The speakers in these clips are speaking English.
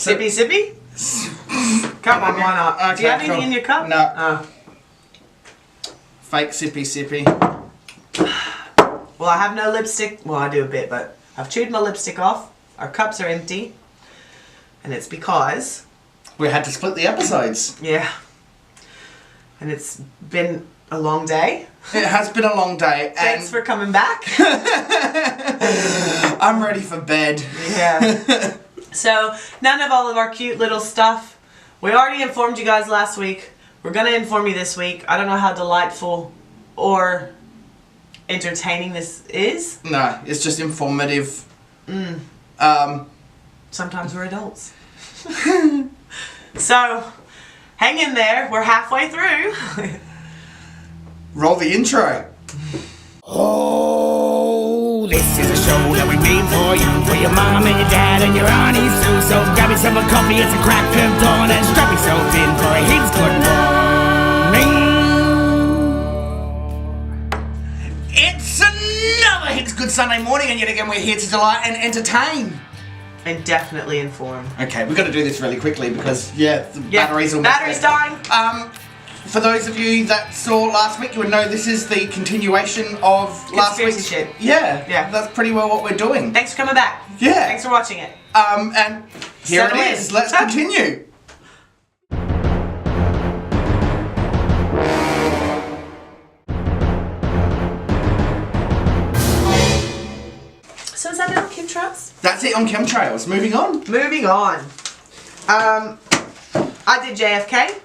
Sippy, sippy? Come on, why not? Okay, do you have anything cool. in your cup? No. Fake sippy, sippy. Well, I have no lipstick. Well, I do a bit, but I've chewed my lipstick off. Our cups are empty. And it's because... we had to split the episodes. Yeah. And it's been a long day. It has been a long day. Thanks for coming back. I'm ready for bed. Yeah. So, none of all of our cute little stuff. We already informed you guys last week. We're going to inform you this week. I don't know how delightful or entertaining this is. No, it's just informative. Sometimes we're adults. So, hang in there. We're halfway through. Roll the intro. Oh, this is a show that we made for you, for your mom and your dad and your aunties too. So grab yourself a coffee, it's a crack of dawn, and strap yourself in for a Heaps good morning. It's another Heaps good Sunday morning, and yet again we're here to delight and entertain. And definitely inform. Okay, we've got to do this really quickly because, the batteries are battery's dying. For those of you that saw last week, you would know this is the continuation of last week's Conspiracy shit. Yeah, that's pretty well what we're doing. Thanks for coming back. Yeah. Thanks for watching it. And here Settle it is. in. Let's continue. So is that it on chemtrails? That's it on chemtrails. Moving on. Moving on. I did JFK.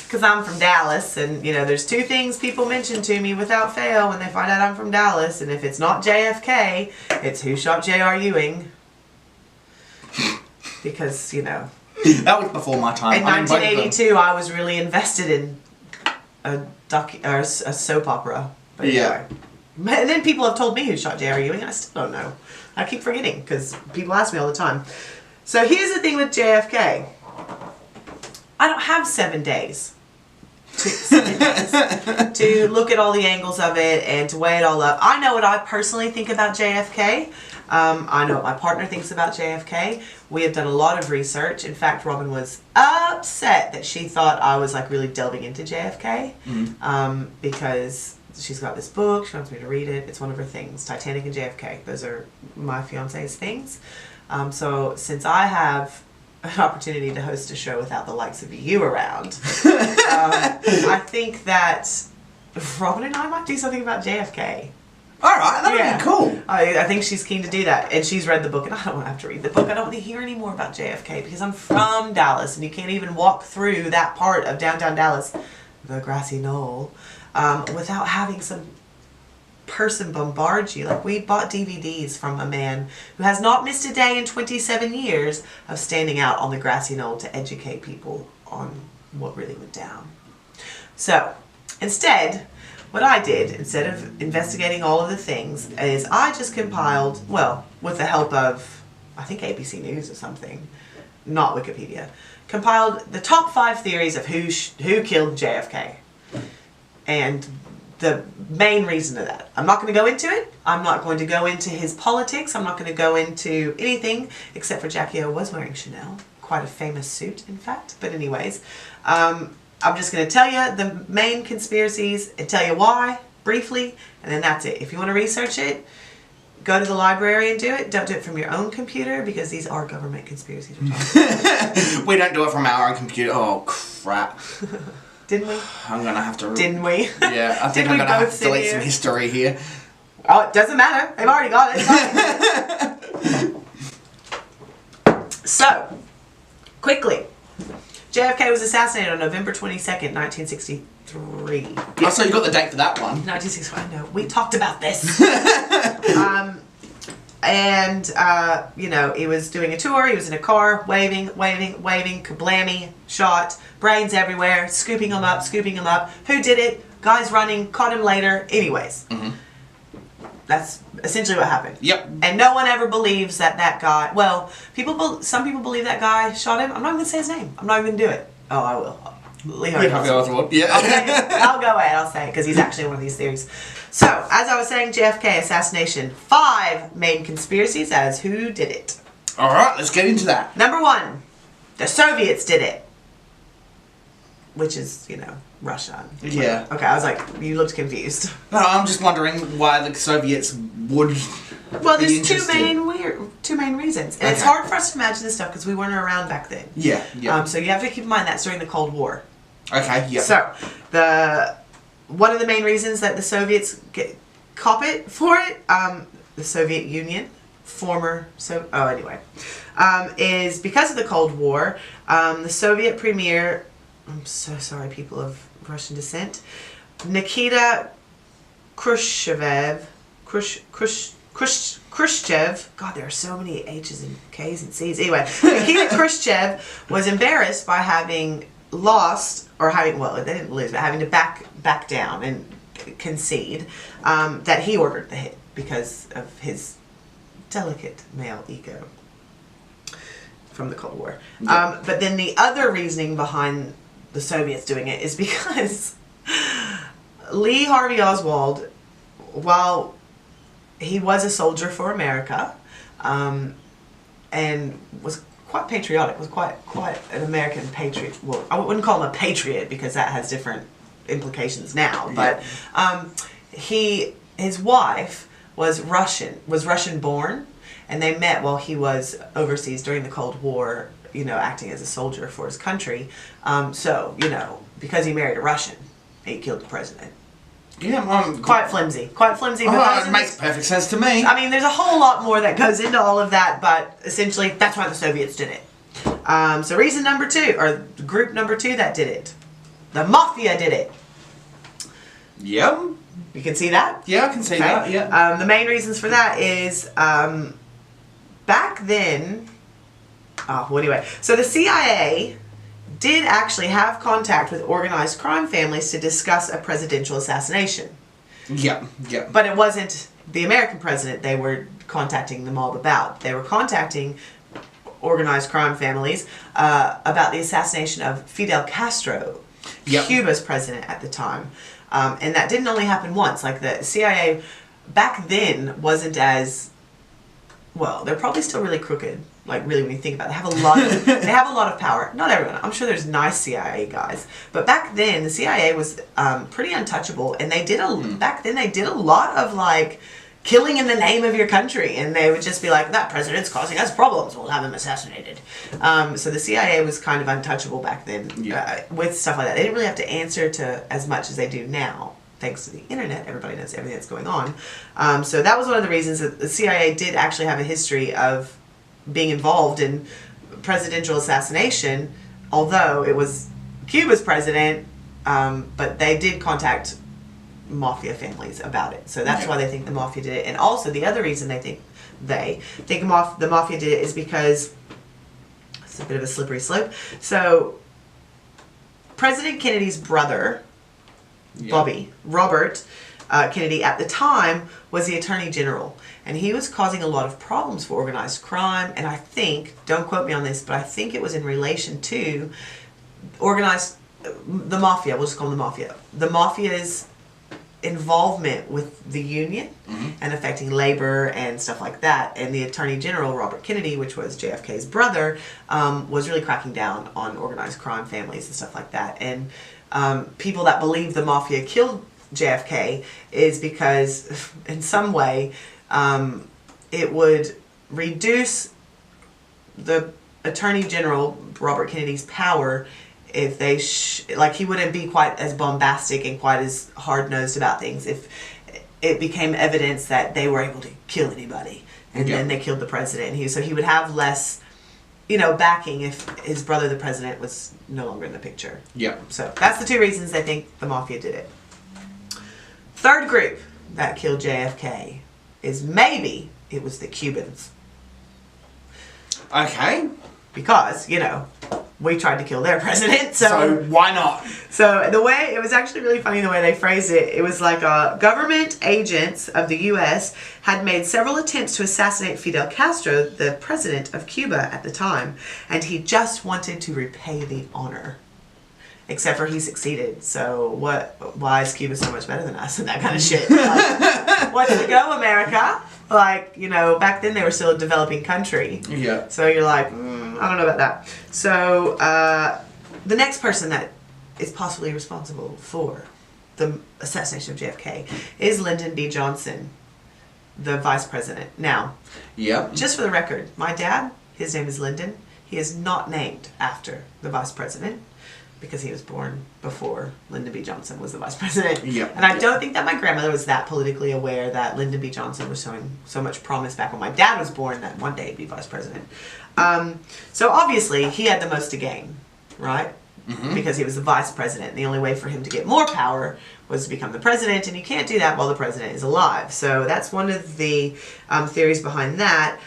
Because I'm from Dallas, and there's two things people mention to me without fail when they find out I'm from Dallas, and if it's not JFK, it's who shot J.R. Ewing. Because, That was before my time. in 1982, I was really invested in a soap opera. But anyway. And then people have told me who shot J.R. Ewing, and I still don't know. I keep forgetting, because people ask me all the time. So here's the thing with JFK. I don't have 7 days to look at all the angles of it and to weigh it all up. I know what I personally think about JFK. I know what my partner thinks about JFK. We have done a lot of research. In fact, Robin was upset that she thought I was really delving into JFK because she's got this book. She wants me to read it. It's one of her things, Titanic and JFK. Those are my fiance's things. So since I have an opportunity to host a show without the likes of you around, I think that Robin and I might do something about JFK. Alright, that would be cool. I think she's keen to do that. And she's read the book, and I don't want to have to read the book. I don't want to hear any more about JFK because I'm from Dallas, and you can't even walk through that part of downtown Dallas, the grassy knoll, without having some person bombard you. We bought DVDs from a man who has not missed a day in 27 years of standing out on the grassy knoll to educate people on what really went down. So instead, what I did, instead of investigating all of the things, is I just compiled, with the help of, I think ABC News or something, not Wikipedia, compiled the top 5 theories of who killed JFK. And the main reason of that. I'm not going to go into it. I'm not going to go into his politics. I'm not going to go into anything except for Jackie O was wearing Chanel. Quite a famous suit, in fact. But anyways, I'm just going to tell you the main conspiracies and tell you why, briefly, and then that's it. If you want to research it, go to the library and do it. Don't do it from your own computer because these are government conspiracies we're talking about. We don't do it from our own computer. Oh, crap. Didn't we? I'm going to have to... Didn't we? Yeah, I think I'm going to have to delete some history here. Oh, it doesn't matter. They've already got it. So, quickly. JFK was assassinated on November 22nd, 1963. Oh, so you got the date for that one. 1963, I know. We talked about this. He was doing a tour. He was in a car, waving, kablammy, shot, brains everywhere, scooping him up. Who did it? Guys running, caught him later. Anyways. Mm-hmm. That's essentially what happened. Yep. And no one ever believes that guy... Well, some people believe that guy shot him. I'm not even going to say his name. I'm not even going to do it. Oh, I will. Yeah. I'll go ahead. I'll say it because he's actually one of these theories. So, as I was saying, JFK assassination. 5 main conspiracies as who did it. Alright, let's get into that. Number 1, the Soviets did it. Which is, Russia. Yeah. Okay, I was like, you looked confused. No, I'm just wondering why the Soviets would Well, be there's interested. two main reasons. And it's Okay. hard for us to imagine this stuff because we weren't around back then. Yeah, yeah. So you have to keep in mind that's during the Cold War. Okay, yeah. So, one of the main reasons that the Soviets cop it for it, the Soviet Union, is because of the Cold War. The Soviet premier, I'm so sorry, people of Russian descent, Nikita Khrushchev. God, there are so many H's and K's and C's. Anyway, Nikita Khrushchev was embarrassed by having lost, or having, well, they didn't lose, but having to back down and concede, that he ordered the hit because of his delicate male ego from the Cold War. Yeah. But then the other reasoning behind the Soviets doing it is because Lee Harvey Oswald, while he was a soldier for America, and was quite patriotic, was quite an American patriot. Well, I wouldn't call him a patriot because that has different implications now. But his wife was Russian born, and they met while he was overseas during the Cold War, acting as a soldier for his country. So, because he married a Russian, he killed the president. Yeah, Quite flimsy. But it makes perfect sense to me. I mean, there's a whole lot more that goes into all of that, but essentially, that's why the Soviets did it. So reason number 2, or group number 2 that did it. The Mafia did it. Yeah. You can see that? Yeah, I can see that, yeah. The main reasons for that is, back then, so the CIA did actually have contact with organized crime families to discuss a presidential assassination. Yeah. But it wasn't the American president they were contacting the mob about. They were contacting organized crime families about the assassination of Fidel Castro, Cuba's president at the time. And that didn't only happen once. Like, the CIA back then wasn't as, well, they're probably still really crooked. Like, really, when you think about it, they have a lot of power. Not everyone. I'm sure there's nice CIA guys, but back then the CIA was pretty untouchable, and back then they did a lot of like killing in the name of your country, and they would just be like, that president's causing us problems, we'll have him assassinated. So the CIA was kind of untouchable back then with stuff like that. They didn't really have to answer to as much as they do now. Thanks to the internet, everybody knows everything that's going on. So that was one of the reasons that the CIA did actually have a history of being involved in presidential assassination, although it was Cuba's president, but they did contact mafia families about it. So that's why they think the mafia did it. And also the other reason they think the mafia did it is because it's a bit of a slippery slope. So President Kennedy's brother, Robert Kennedy, at the time was the Attorney General, and he was causing a lot of problems for organized crime. And I think, don't quote me on this, but I think it was in relation to the mafia. We'll just call them the mafia. The mafia's involvement with the union and affecting labor and stuff like that. And the Attorney General, Robert Kennedy, which was JFK's brother, was really cracking down on organized crime families and stuff like that. And people that believe the mafia killed JFK is because in some way it would reduce the Attorney General, Robert Kennedy's, power if they he wouldn't be quite as bombastic and quite as hard-nosed about things if it became evidence that they were able to kill anybody, and then they killed the president. So he would have less backing if his brother, the president, was no longer in the picture. So that's the 2 reasons they think the mafia did it. Third group that killed JFK is maybe it was the Cubans. Okay. Because, we tried to kill their president, so why not? So it was actually really funny the way they phrased it. It was like government agents of the U.S. had made several attempts to assassinate Fidel Castro, the president of Cuba at the time, and he just wanted to repay the honor. Except for he succeeded. So why is Cuba so much better than us and that kind of shit? Like, what's to go, America? Like, you know, back then they were still a developing country. Yeah. So you're like, I don't know about that. So the next person that is possibly responsible for the assassination of JFK is Lyndon B. Johnson, the vice president. Now, just for the record, my dad, his name is Lyndon. He is not named after the vice president because he was born before Lyndon B. Johnson was the vice president. And I don't think that my grandmother was that politically aware that Lyndon B. Johnson was showing so much promise back when my dad was born that one day he'd be vice president. So obviously he had the most to gain, right? Because he was the vice president. And the only way for him to get more power was to become the president, and you can't do that while the president is alive. So that's one of the theories behind that.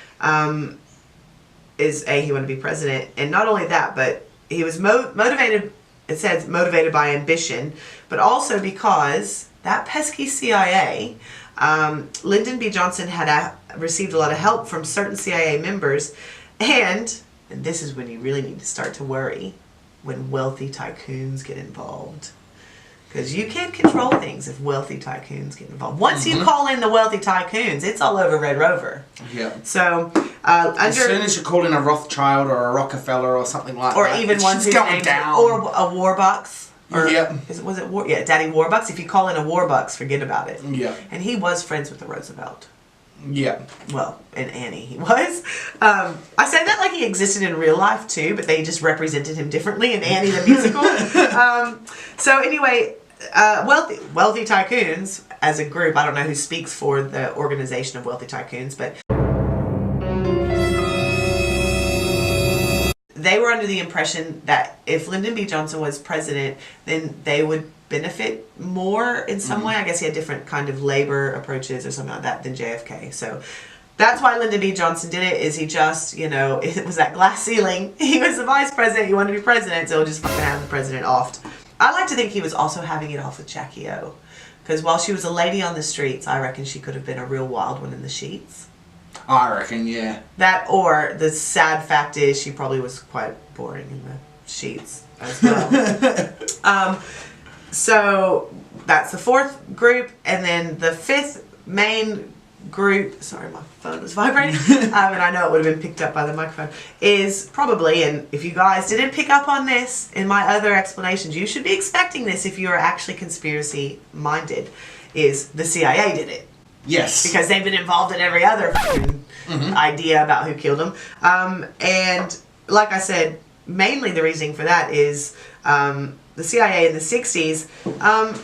Is he wanted to be president, and not only that, but he was motivated. It says motivated by ambition, but also because that pesky CIA. Lyndon B. Johnson had received a lot of help from certain CIA members, and this is when you really need to start to worry when wealthy tycoons get involved. Because you can't control things if wealthy tycoons get involved. Once you call in the wealthy tycoons, it's all over Red Rover. So, as soon as you call in a Rothschild or a Rockefeller or something like that, or even ones whose names, or a Warbucks. Or was it Daddy Warbucks? If you call in a Warbucks, forget about it. And he was friends with the Roosevelt. Well, and Annie he was. I say that like he existed in real life too, but they just represented him differently in Annie the musical. So anyway, wealthy tycoons as a group, I don't know who speaks for the organization of wealthy tycoons, but they were under the impression that if Lyndon B. Johnson was president, then they would benefit more in some way. I guess he had different kind of labor approaches or something like that than JFK. So that's why Lyndon B. Johnson did it, is he just, you know, it was that glass ceiling. He was the vice president, he wanted to be president, so he'll just fucking have the president offed. I like to think he was also having it off with Jackie O. Because while she was a lady on the streets, I reckon she could have been a real wild one in the sheets. I reckon, yeah. That, or the sad fact is she probably was quite boring in the sheets as well. So that's the fourth group, and then the fifth main group, sorry my phone was vibrating, and I know it would have been picked up by the microphone, is probably, and if you guys didn't pick up on this in my other explanations, you should be expecting this if you are actually conspiracy minded, is the CIA did it. Yes. Because they've been involved in every other idea about who killed him. And like I said, mainly the reasoning for that is the CIA in the 60s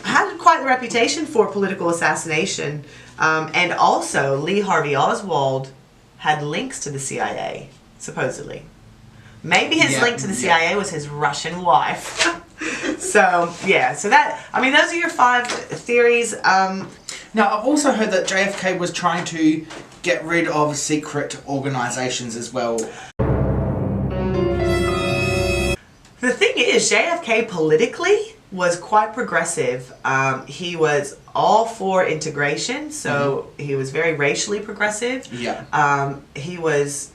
had quite the reputation for political assassination. And also, Lee Harvey Oswald had links to the CIA, supposedly. Maybe his link to the CIA was his Russian wife. So, yeah. So that, I mean, those are your 5 theories. Now, I've also heard that JFK was trying to get rid of secret organizations as well. The thing is, JFK politically was quite progressive. He was all for integration, so he was very racially progressive. He was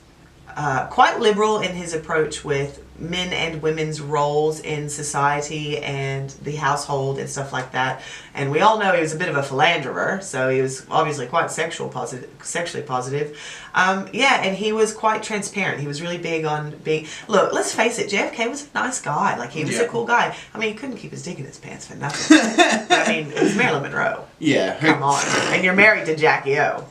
quite liberal in his approach with men and women's roles in society and the household and stuff like that. And we all know he was a bit of a philanderer, so he was obviously quite sexually positive. And he was quite transparent. He was really big on being... Look, let's face it, JFK was a nice guy. Like, he was a cool guy. I mean, he couldn't keep his dick in his pants for nothing. But, I mean, it was Marilyn Monroe. Come on. And you're married to Jackie O.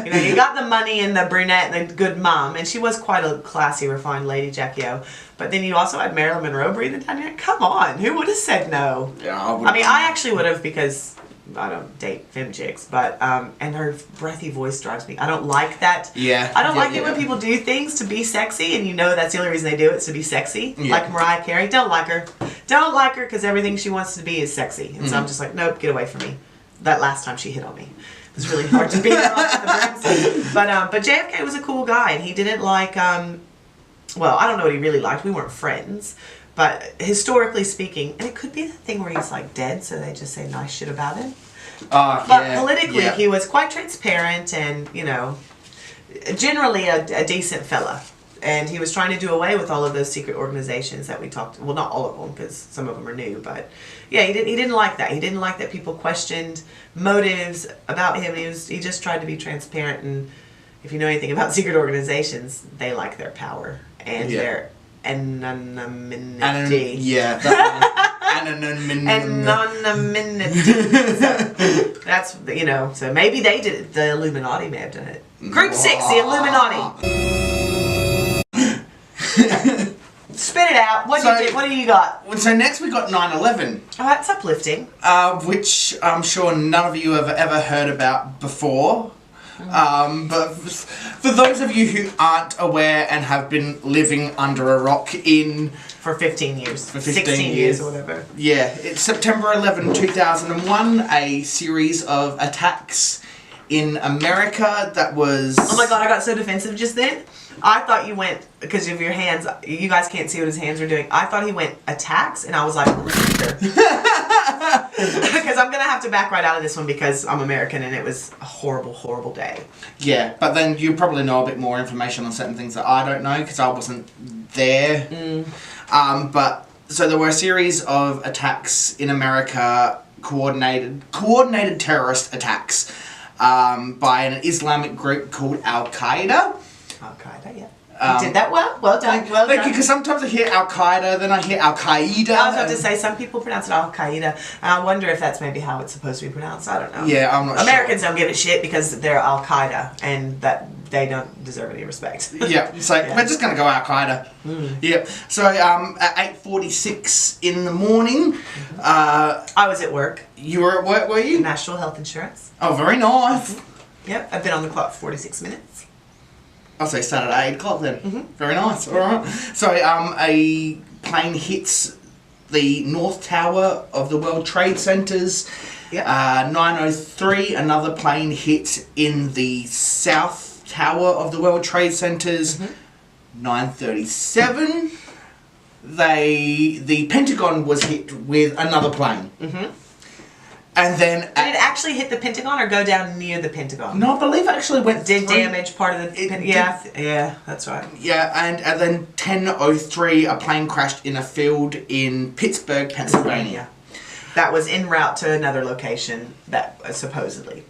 You know, you got the money and the brunette and the good mom, and she was quite a classy, refined lady, Jackie O. But then you also had Marilyn Monroe breathing down your neck. Come on, who would have said no? I mean, I actually would have, because I don't date femme chicks, but and her breathy voice drives me. I don't like that. I don't like it when people do things to be sexy, and you know that's the only reason they do it, is to be sexy. Like Mariah Carey, don't like her. Don't like her because everything she wants to be is sexy. And so I'm just like, nope, get away from me. That last time she hit on me. It was really hard to beat her off with the brooms. But JFK was a cool guy, and he didn't like, well, I don't know what he really liked. We weren't friends. But historically speaking, and it could be the thing where he's like dead, so they just say nice shit about him. But politically, he was quite transparent and, you know, generally a decent fella. and he was trying to do away with all of those secret organizations that we talked. Well, not all of them, because some of them are new, but yeah, he didn't like that. He didn't like that people questioned motives about him. He just tried to be transparent. And if you know anything about secret organizations, they like their power and their anonymity. Anonymity. So that's, you know, so maybe they did it. The Illuminati may have done it. Group 6, the Illuminati. Spit it out. What do you got? So next we got 9/11. Oh, that's uplifting. Which I'm sure none of you have ever heard about before. But for those of you who aren't aware and have been living under a rock for 15 years. For 15 16 years or whatever. Yeah, it's September 11, 2001, a series of attacks in America that was... Oh my god, I got so defensive just then. I thought you went, because of your hands, you guys can't see what his hands are doing. I thought he went attacks, and I was like, because I'm going to have to back right out of this one because I'm American and it was a horrible, horrible day. Yeah, but then you probably know a bit more information on certain things that I don't know because I wasn't there. But so there were a series of attacks in America, coordinated terrorist attacks by an Islamic group called Al-Qaeda. Al-Qaeda, yeah. You did that well. Well done. Well done. Because sometimes I hear Al-Qaeda, then I hear Al-Qaeda. I was about to say, some people pronounce it Al-Qaeda. I wonder if that's maybe how it's supposed to be pronounced. I don't know. Yeah, I'm not Americans don't give a shit because they're Al-Qaeda and that they don't deserve any respect. Yeah, so we're just going to go Al-Qaeda. Yeah. So at 8:46 in the morning... I was at work. You were at work, were you? National Health Insurance. Oh, very nice. Yep, I've been on the clock for 46 minutes. I'll say started at 8 o'clock then. Very nice. All right. So a plane hits the North Tower of the World Trade Centers. Yep. 9:03, another plane hit in the South Tower of the World Trade Centers. 9:37, the Pentagon was hit with another plane. And then... Did it actually hit the Pentagon or go down near the Pentagon? No, I believe it actually went Did damage part of the... Yeah, that's right. Yeah, and then 10:03, a plane crashed in a field in Pittsburgh, Pennsylvania. That was en route to another location that supposedly...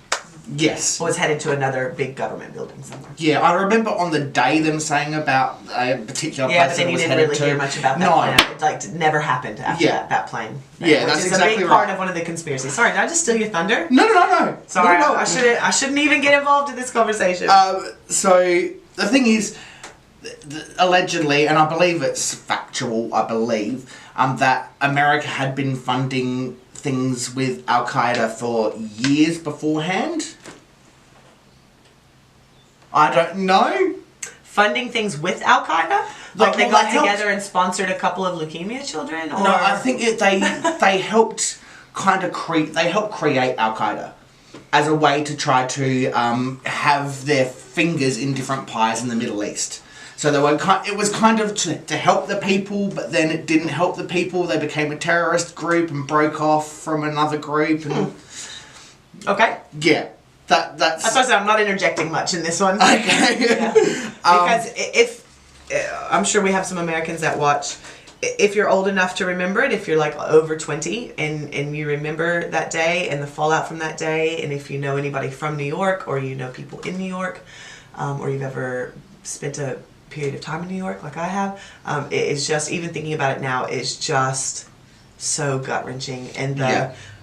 Yes. Was headed to another big government building somewhere. Yeah, I remember on the day them saying about a particular place but then you didn't really hear much about that plane. It never happened after that plane. Yeah, that's exactly right. Which is a big part of one of the conspiracies. Sorry, did I just steal your thunder? No. Sorry, no. I shouldn't even get involved in this conversation. So, the thing is, allegedly, and I believe it's factual, that America had been funding things with Al-Qaeda for years beforehand. I don't know. Funding things with Al-Qaeda? Like they got together and sponsored a couple of leukemia children? Or? No, I think they helped create Al-Qaeda as a way to try to have their fingers in different pies in the Middle East. So it was kind of to help the people, but then it didn't help the people. They became a terrorist group and broke off from another group. And Okay. Yeah. That's I I'm not interjecting much in this one. Okay. Yeah. Because if I'm sure we have some Americans that watch. If you're old enough to remember it, if you're like over 20 and you remember that day and the fallout from that day, and if you know anybody from New York or you know people in New York, or you've ever spent a period of time in New York like I have, it is just, even thinking about it now, is just so gut-wrenching. And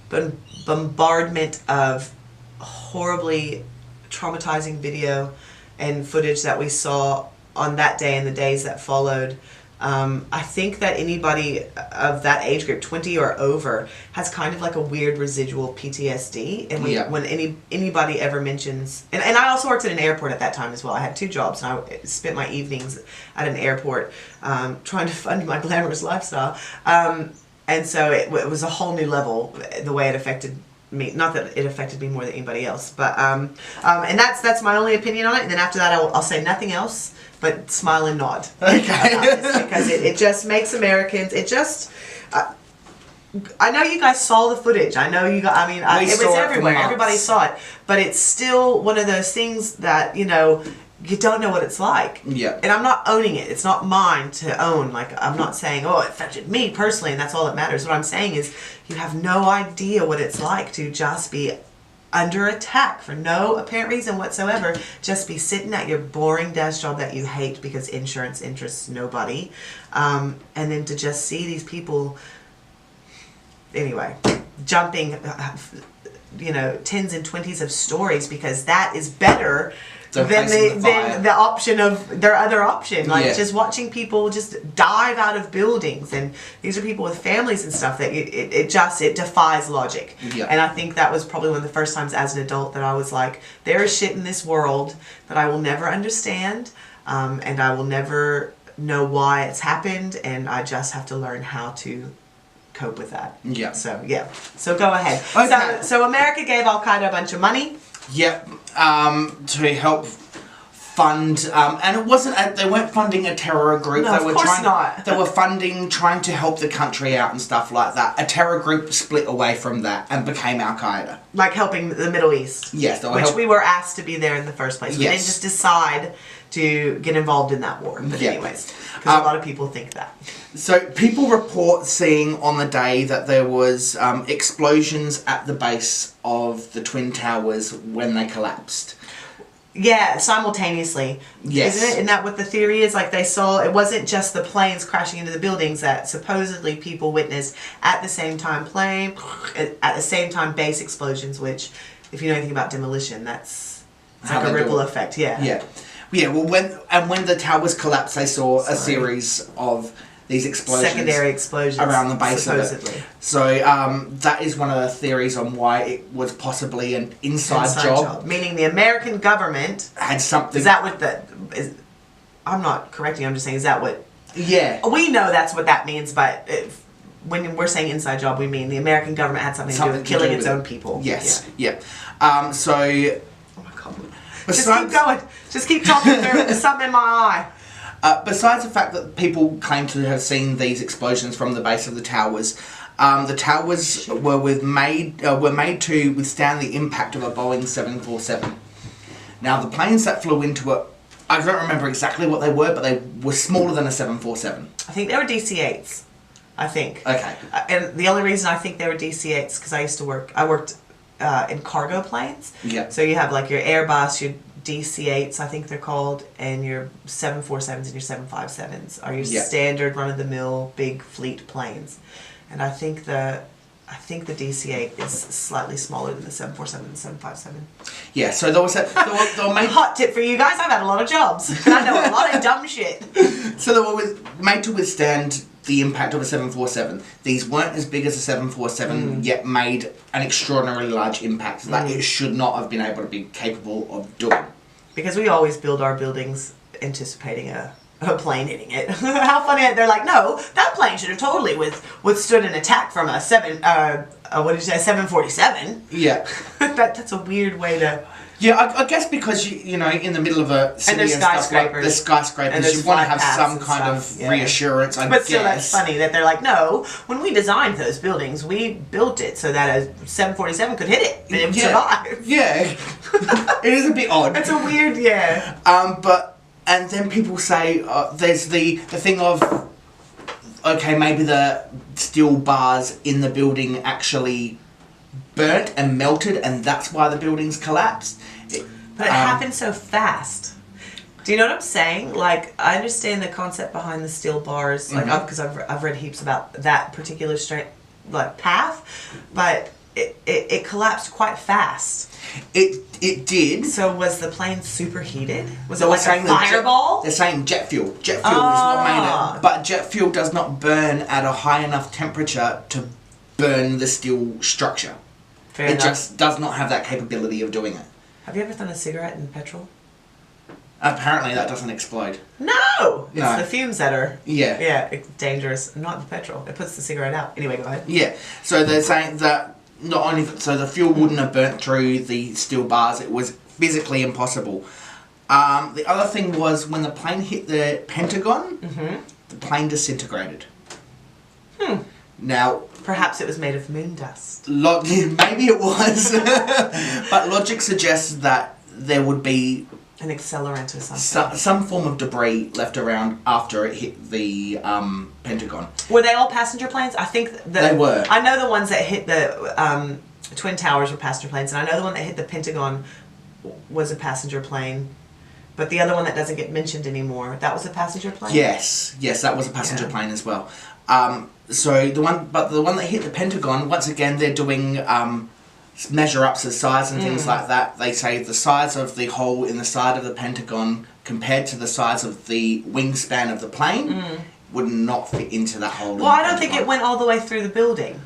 the bombardment of horribly traumatizing video and footage that we saw on that day and the days that followed, I think that anybody of that age group, 20 or over, has kind of like a weird residual PTSD. And when anybody ever mentions... And I also worked at an airport at that time as well. I had 2 jobs, and I spent my evenings at an airport trying to fund my glamorous lifestyle. And so it was a whole new level, the way it affected me. Not that it affected me more than anybody else, but... and that's my only opinion on it. And then after that, I'll say nothing else but smile and nod. Okay. Because it just makes Americans, I know you guys saw the footage. I know you guys, I mean, it was everywhere. Everybody saw it. But it's still one of those things that, you know, you don't know what it's like. Yeah. And I'm not owning it. It's not mine to own. Like, I'm not saying, oh, it affected me personally, and that's all that matters. What I'm saying is you have no idea what it's like to just be under attack for no apparent reason whatsoever. Just be sitting at your boring desk job that you hate because insurance interests nobody. And then to just see these people... Anyway, jumping, you know, 10s and 20s of stories because that is better than the option of their other option. Like just watching people just dive out of buildings, and these are people with families and stuff that it defies logic. Yeah. And I think that was probably one of the first times as an adult that I was like, there is shit in this world that I will never understand, and I will never know why it's happened, and I just have to learn how to cope with that. Yeah. So So go ahead. Okay. So America gave Al Qaeda a bunch of money. Yep. To help fund, and it wasn't. They weren't funding a terror group. No, they were of course not. They were trying to help the country out and stuff like that. A terror group split away from that and became Al Qaeda. Like helping the Middle East. Yes. Which we were asked to be there in the first place. We didn't just decide to get involved in that war. But anyways, because a lot of people think that. So people report seeing on the day that there was explosions at the base of the Twin Towers when they collapsed. Yeah, simultaneously. Yes. Isn't it? Isn't that what the theory is? Like they saw, it wasn't just the planes crashing into the buildings that supposedly people witnessed at the same time at the same time base explosions, which, if you know anything about demolition, it's like a ripple effect. Yeah. Yeah. Yeah, well, when the towers collapsed, they saw a series of these explosions, secondary explosions around the base supposedly. of it. So that is one of the theories on why it was possibly an inside job. Meaning the American government had something. Is that what I'm not correcting. I'm just saying. Is that what? Yeah. We know that's what that means, but when we're saying inside job, we mean the American government had something to do with killing its own people. Yes. Yeah. So. Oh my God. Just keep going. Just keep talking. There's something in my eye. Besides the fact that people claim to have seen these explosions from the base of the towers were made to withstand the impact of a Boeing 747. Now the planes that flew into it, I don't remember exactly what they were, but they were smaller than a 747. I think they were DC-8s. I think. Okay. And the only reason I think they were DC-8s because I worked in cargo planes. Yeah. So you have like your Airbus, your DC-8s, I think they're called, and your 747s and your 757s are your standard run-of-the-mill big fleet planes. And I think the DC-8 is slightly smaller than the 747 and the 757. Yeah, so there was hot tip for you guys, I've had a lot of jobs. And I know a lot of dumb shit. So they were made to withstand the impact of a 747. These weren't as big as a 747, yet made an extraordinarily large impact that it should not have been able to be capable of doing. Because we always build our buildings anticipating a plane hitting it. How funny! They're like, no, that plane should have totally withstood an attack from a 747. Yeah, that's a weird way to. Yeah, I guess because you know, in the middle of a city and stuff like the skyscrapers, you want to have some kind of reassurance. But still, that's funny that they're like, no, when we designed those buildings, we built it so that a 747 could hit it and it would survive. Yeah, it is a bit odd. It's a weird, and then people say there's the thing of, okay, maybe the steel bars in the building actually burnt and melted, and that's why the buildings collapsed. But it happened so fast. Do you know what I'm saying? Like, I understand the concept behind the steel bars, like, because I've read heaps about that particular path, but it collapsed quite fast. It did. So was the plane superheated? Was it like a fireball? They're saying jet fuel. Jet fuel is what made it. But jet fuel does not burn at a high enough temperature to burn the steel structure. Fair enough. Just does not have that capability of doing it. Have you ever done a cigarette in petrol? Apparently that doesn't explode. No! It's the fumes that are... Yeah. Yeah, it's dangerous. Not the petrol. It puts the cigarette out. Anyway, go ahead. Yeah. So they're saying that not only... So the fuel wouldn't have burnt through the steel bars. It was physically impossible. The other thing was when the plane hit the Pentagon, the plane disintegrated. Now, Perhaps it was made of moon dust. Maybe it was. But logic suggests that there would be an accelerant or something. Some form of debris left around after it hit the Pentagon. Were they all passenger planes? I think they were. I know the ones that hit the Twin Towers were passenger planes, and I know the one that hit the Pentagon was a passenger plane. But the other one that doesn't get mentioned anymore, that was a passenger plane? Yes, that was a passenger plane as well. So the one that hit the Pentagon, once again, they're doing measure ups of size and things like that. They say the size of the hole in the side of the Pentagon compared to the size of the wingspan of the plane would not fit into that hole. Well, I don't think it went all the way through the building.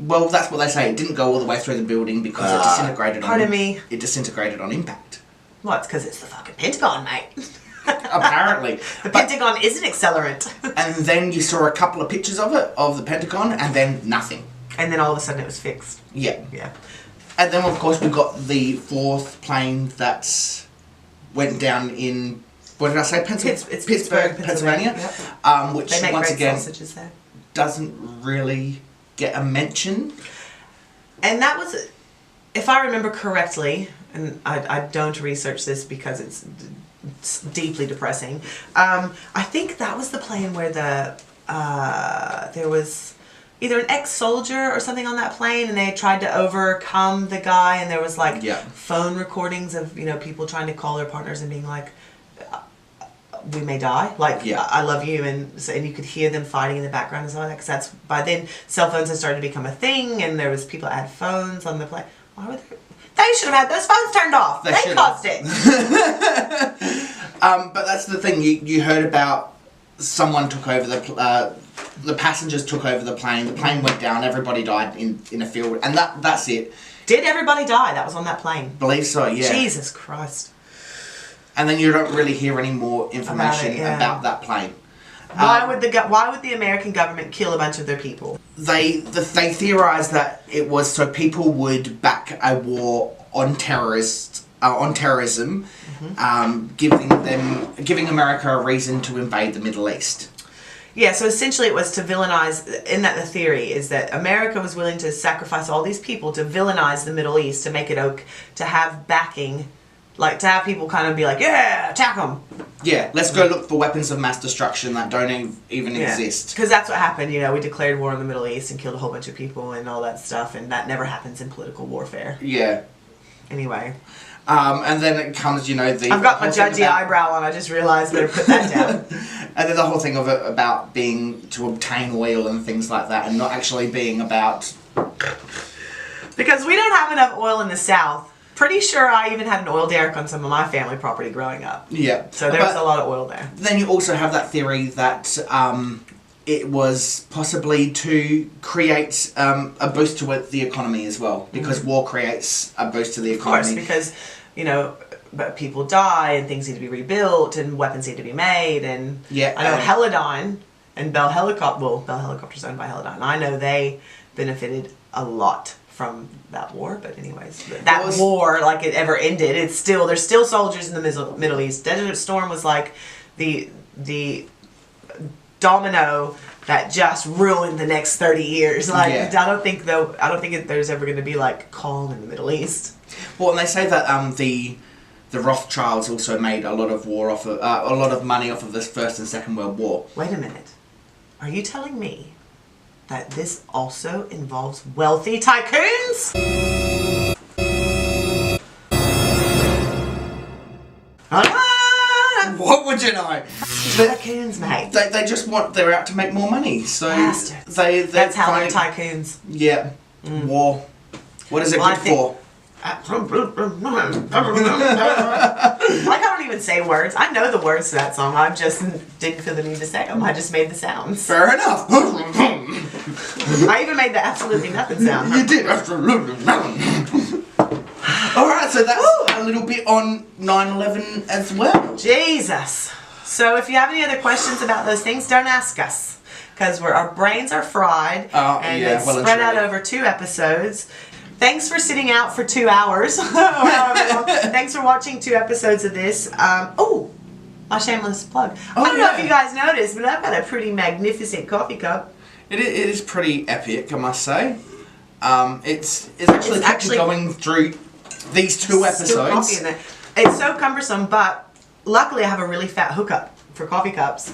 Well, that's what they say. It didn't go all the way through the building because it disintegrated. It disintegrated on impact. Well, it's because it's the fucking Pentagon, mate. Apparently. Pentagon is an accelerant. And then you saw a couple of pictures of it, of the Pentagon, and then nothing. And then all of a sudden it was fixed. Yeah. Yeah. And then, of course, we got the fourth plane that went down in, what did I say? Pittsburgh, Pennsylvania. Yep. Which, they make once great again, sausages there. Doesn't really get a mention. And that was, if I remember correctly, and I don't research this because it's deeply depressing. I think that was the plane where there was either an ex-soldier or something on that plane, and they tried to overcome the guy, and there was like phone recordings of people trying to call their partners and being like, we may die, like I love you, and you could hear them fighting in the background and stuff like that, because that's by then cell phones had started to become a thing, and there was people that had phones on the plane. Why were they should have had those phones turned off. They caused it. But that's the thing. You heard about someone took over the passengers took over the plane. The plane went down. Everybody died in a field, and that's it. Did everybody die that was on that plane? Believe so. Yeah. Jesus Christ. And then you don't really hear any more information about that plane. Why would the American government kill a bunch of their people? They theorize that it was so people would back a war on terrorism, giving America a reason to invade the Middle East. Yeah, so essentially it was to villainize, the theory is that America was willing to sacrifice all these people to villainize the Middle East, to make it to have backing. Like, to have people kind of be like, yeah, attack them. Yeah, let's go look for weapons of mass destruction that don't even exist. Because that's what happened, we declared war on the Middle East and killed a whole bunch of people and all that stuff, and that never happens in political warfare. Yeah. Anyway. And then it comes, I've got my judgy eyebrow on, I just realized better put that down. And then the whole thing of it about being to obtain oil and things like that, and not actually being about... Because we don't have enough oil in the South. Pretty sure I even had an oil derrick on some of my family property growing up. Yeah. So there was a lot of oil there. Then you also have that theory that it was possibly to create a boost to the economy as well. Because war creates a boost to the economy. Of course, because, but people die and things need to be rebuilt and weapons need to be made. And I know Teledyne and Bell Helicopter's owned by Teledyne. I know they benefited a lot from that war, but anyways, that war, like it ever ended, there's still soldiers in the Middle East. Desert Storm was like the domino that just ruined the next 30 years. Like I don't think there's ever going to be like calm in the Middle East. Well, and they say that the Rothschilds also made a lot of money off of this First and Second World War. Wait a minute, are you telling me that this also involves wealthy tycoons? What would you know? Tycoons, mate. They're out to make more money. So bastards. That's how they're tycoons. Yeah. War. What is it good for? Like, I don't even say words. I know the words to that song. I just didn't feel the need to say them. I just made the sounds. Fair enough. I even made the absolutely nothing sound. You did absolutely nothing. Alright, so that's a little bit on 9/11 as well. Jesus. So if you have any other questions about those things, don't ask us. Because our brains are fried. And it's spread out over 2 episodes. Thanks for sitting out for 2 hours. Thanks for watching 2 episodes of this. My shameless plug. I don't know if you guys noticed, but I've got a pretty magnificent coffee cup. It is pretty epic, I must say. It's actually going through these 2 episodes. Still coffee in there. It's so cumbersome, but luckily I have a really fat hookup for coffee cups.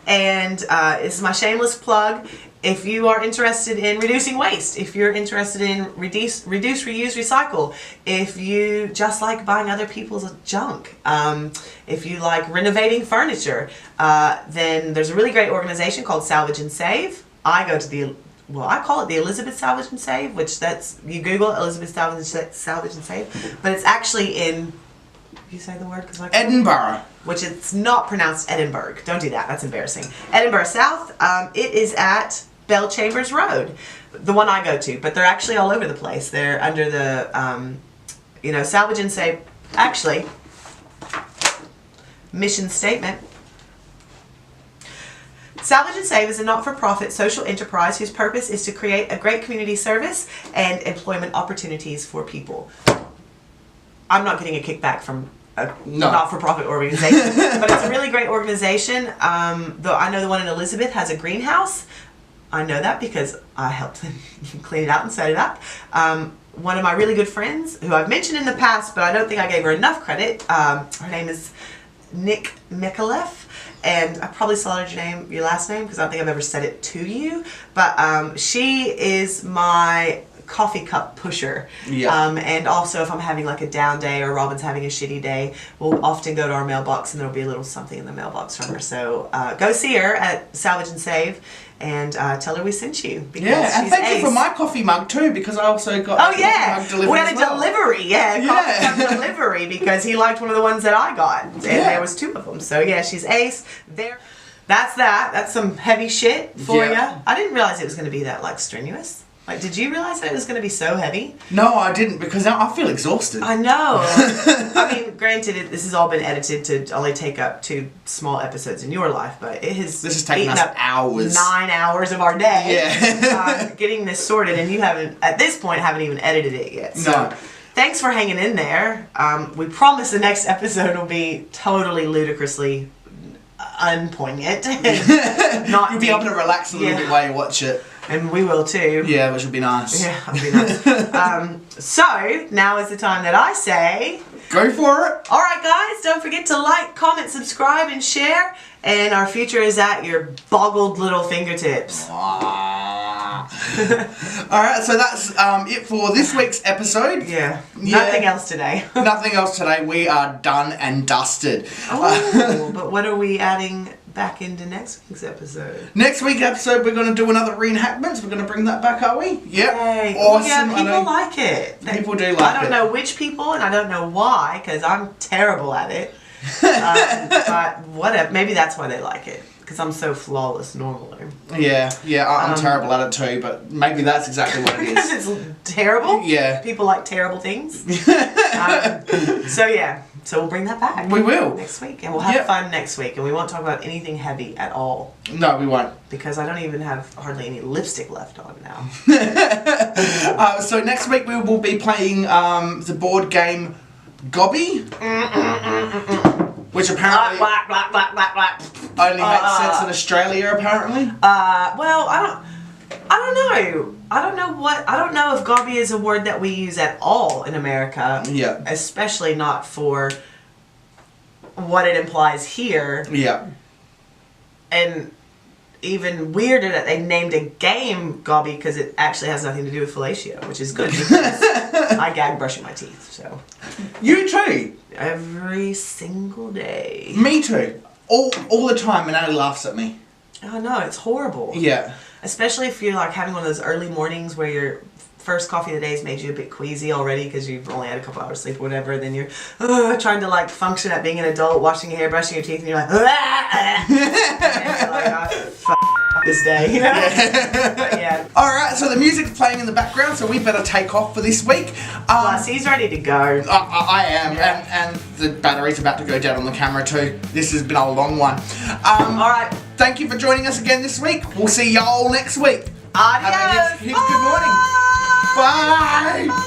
This is my shameless plug. If you are interested in reducing waste, if you're interested in reduce, reuse, recycle, if you just like buying other people's junk, if you like renovating furniture, then there's a really great organization called Salvage and Save. I go to I call it the Elizabeth Salvage and Save, which you Google Elizabeth Salvage and Save, but it's actually in, you say the word? Edinburgh. Which it's not pronounced Edinburgh. Don't do that. That's embarrassing. Edinburgh South. It is at Bell Chambers Road, the one I go to. But they're actually all over the place. They're under the, Salvage and Save. Actually, mission statement. Salvage and Save is a not-for-profit social enterprise whose purpose is to create a great community service and employment opportunities for people. I'm not getting a kickback from a not-for-profit organization, but it's a really great organization. Though I know the one in Elizabeth has a greenhouse. I know that because I helped them clean it out and set it up. One of my really good friends, who I've mentioned in the past, but I don't think I gave her enough credit. Her name is Nick Micallef. And I probably slaughtered your last name because I don't think I've ever said it to you. But she is my coffee cup pusher. Yeah. And also if I'm having like a down day or Robin's having a shitty day, we'll often go to our mailbox and there'll be a little something in the mailbox from her. So go see her at Salvage and Save and tell her we sent you. Because and thank you for my coffee mug too, because I also got coffee mug delivery. We had a delivery, coffee cup delivery, because he liked one of the ones that I got. And there was 2 of them. So yeah, she's ace. That's that. That's some heavy shit for you. I didn't realize it was going to be that strenuous. Did you realize that it was going to be so heavy? No, I didn't, because now I feel exhausted. I know. I mean, granted, this has all been edited to only take up 2 small episodes in your life, but this has taken us hours. 9 hours of our day. Yeah. Getting this sorted, and you at this point, haven't even edited it yet. So, no. Thanks for hanging in there. We promise the next episode will be totally ludicrously unpoignant. You'll be able to relax a little bit while you watch it. And we will too. Yeah, which will be nice. Yeah, that'll be nice. So, now is the time that I say... Go for it! Alright guys, don't forget to like, comment, subscribe, and share. And our future is at your boggled little fingertips. Alright, so that's it for this week's episode. Yeah. Nothing else today. Nothing else today. We are done and dusted. Oh, but what are we adding back into next week's episode? Next week's episode, we're going to do another reenactment. We're going to bring that back, are we? Yep. Yay. Awesome. Yeah, people like it. People do like it. I don't know which people, and I don't know why, because I'm terrible at it. But whatever. Maybe that's why they like it. Because I'm so flawless normally. Yeah, I'm terrible at it too, but maybe that's exactly what it is. Because it's terrible? Yeah. People like terrible things. So we'll bring that back. We will. Next week. And we'll have fun next week. And we won't talk about anything heavy at all. No, we won't. Because I don't even have hardly any lipstick left on now. So next week we will be playing the board game Gobby. Which apparently only makes sense in Australia, apparently. Well, I don't know. I don't know if gobby is a word that we use at all in America. Yeah. Especially not for what it implies here. Yeah. And even weirder that they named a game Gobby because it actually has nothing to do with fellatio, which is good because I gag brushing my teeth, so. You too? Every single day. Me too. All the time, and Annie laughs at me. Oh no, it's horrible. Yeah. Especially if you're like having one of those early mornings where your first coffee of the day has made you a bit queasy already because you've only had a couple hours sleep or whatever, then you're trying to like function at being an adult, washing your hair, brushing your teeth, and you're like, and you're like, oh, this day, you know? Yeah. Alright, so the music's playing in the background, so we better take off for this week. Plus, he's ready to go. I am, and the battery's about to go down on the camera too. This has been a long one. Alright. Thank you for joining us again this week. We'll see y'all next week. Adios. Good morning. Bye.